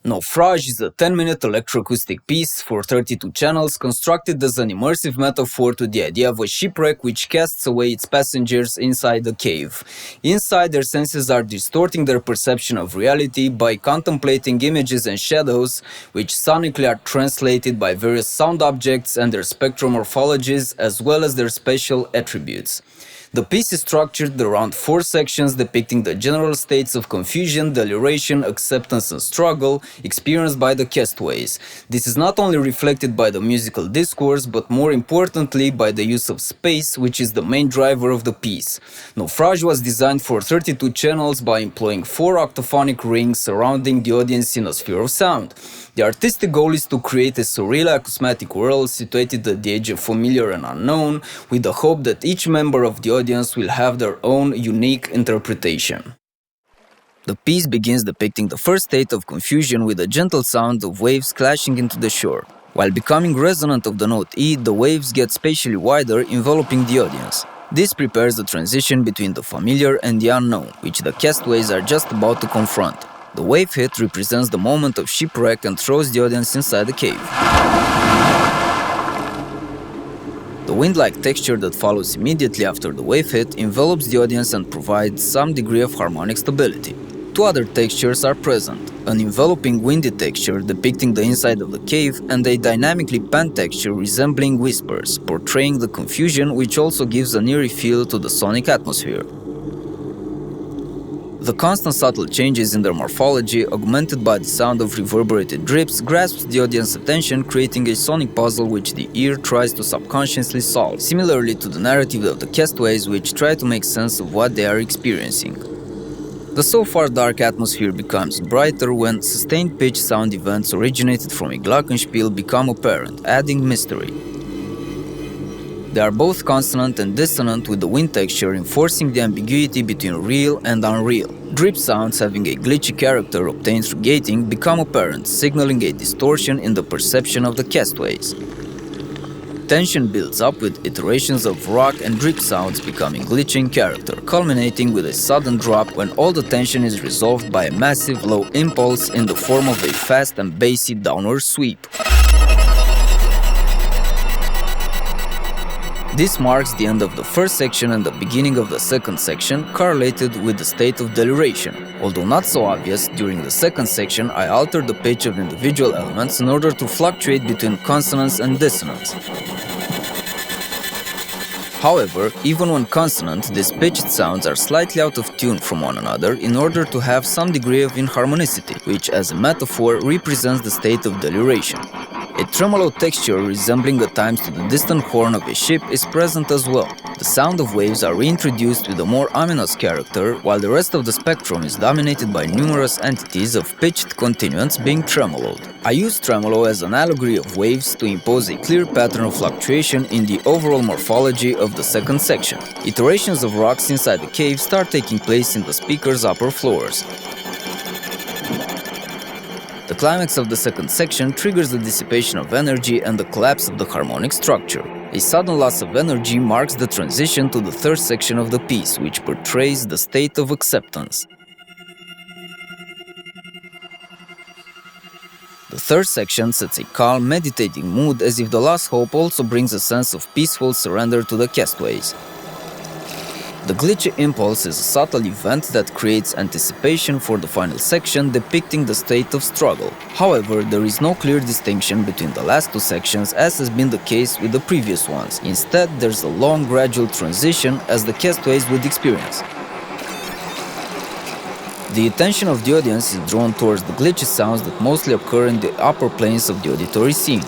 Naufrage is a 10-minute electroacoustic piece for 32 channels constructed as an immersive metaphor to the idea of a shipwreck which casts away its passengers inside a cave. Inside, their senses are distorting their perception of reality by contemplating images and shadows, which sonically are translated by various sound objects and their spectral morphologies, as well as their spatial attributes. The piece is structured around 4 sections depicting the general states of confusion, deliration, acceptance and struggle experienced by the castaways. This is not only reflected by the musical discourse, but more importantly by the use of space, which is the main driver of the piece. Naufrage was designed for 32 channels by employing 4 octaphonic rings surrounding the audience in a sphere of sound. The artistic goal is to create a surreal acousmatic world situated at the edge of familiar and unknown, with the hope that each member of the audience will have their own unique interpretation. The piece begins depicting the first state of confusion with a gentle sound of waves clashing into the shore. While becoming resonant of the note E, the waves get spatially wider, enveloping the audience. This prepares the transition between the familiar and the unknown, which the castaways are just about to confront. The wave hit represents the moment of shipwreck and throws the audience inside the cave. The wind-like texture that follows immediately after the wave hit envelops the audience and provides some degree of harmonic stability. 2 other textures are present, an enveloping windy texture depicting the inside of the cave and a dynamically panned texture resembling whispers, portraying the confusion, which also gives an eerie feel to the sonic atmosphere. The constant subtle changes in their morphology, augmented by the sound of reverberated drips, grasps the audience's attention, creating a sonic puzzle which the ear tries to subconsciously solve, similarly to the narrative of the castaways, which try to make sense of what they are experiencing. The so far dark atmosphere becomes brighter when sustained pitch sound events originated from a glockenspiel become apparent, adding mystery. They are both consonant and dissonant, with the wind texture enforcing the ambiguity between real and unreal. Drip sounds having a glitchy character obtained through gating become apparent, signaling a distortion in the perception of the castaways. Tension builds up with iterations of rock and drip sounds becoming glitchy in character, culminating with a sudden drop when all the tension is resolved by a massive low impulse in the form of a fast and bassy downward sweep. This marks the end of the first section and the beginning of the second section, correlated with the state of deliration. Although not so obvious, during the second section I altered the pitch of individual elements in order to fluctuate between consonance and dissonance. However, even when consonant, these pitched sounds are slightly out of tune from one another in order to have some degree of inharmonicity, which as a metaphor represents the state of deliration. A tremolo texture resembling at times to the distant horn of a ship is present as well. The sound of waves are reintroduced with a more ominous character, while the rest of the spectrum is dominated by numerous entities of pitched continuants being tremoloed. I use tremolo as an allegory of waves to impose a clear pattern of fluctuation in the overall morphology of the second section. Iterations of rocks inside the cave start taking place in the speaker's upper floors. The climax of the second section triggers the dissipation of energy and the collapse of the harmonic structure. A sudden loss of energy marks the transition to the third section of the piece, which portrays the state of acceptance. The third section sets a calm, meditating mood, as if the lost hope also brings a sense of peaceful surrender to the castaways. The glitchy impulse is a subtle event that creates anticipation for the final section, depicting the state of struggle. However, there is no clear distinction between the last 2 sections, as has been the case with the previous ones. Instead, there's a long, gradual transition, as the castaways would experience. The attention of the audience is drawn towards the glitchy sounds that mostly occur in the upper planes of the auditory scene.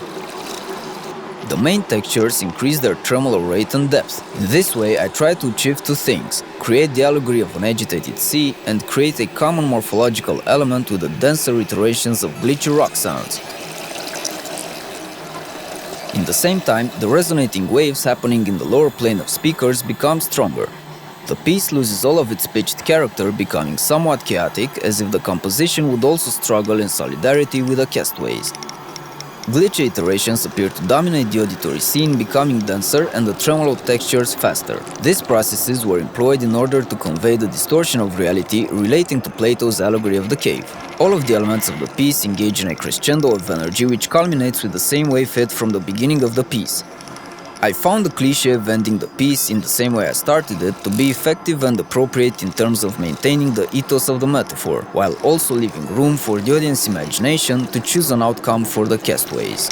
The main textures increase their tremolo rate and depth. In this way, I try to achieve 2 things: create the allegory of an agitated sea and create a common morphological element with the denser iterations of glitchy rock sounds. In the same time, the resonating waves happening in the lower plane of speakers become stronger. The piece loses all of its pitched character, becoming somewhat chaotic, as if the composition would also struggle in solidarity with the castaways. Glitchy iterations appear to dominate the auditory scene, becoming denser and the tremolo textures faster. These processes were employed in order to convey the distortion of reality relating to Plato's Allegory of the cave. All of the elements of the piece engage in a crescendo of energy which culminates with the same wave head from the beginning of the piece. I found the cliché of ending the piece in the same way I started it to be effective and appropriate in terms of maintaining the ethos of the metaphor, while also leaving room for the audience imagination to choose an outcome for the castaways.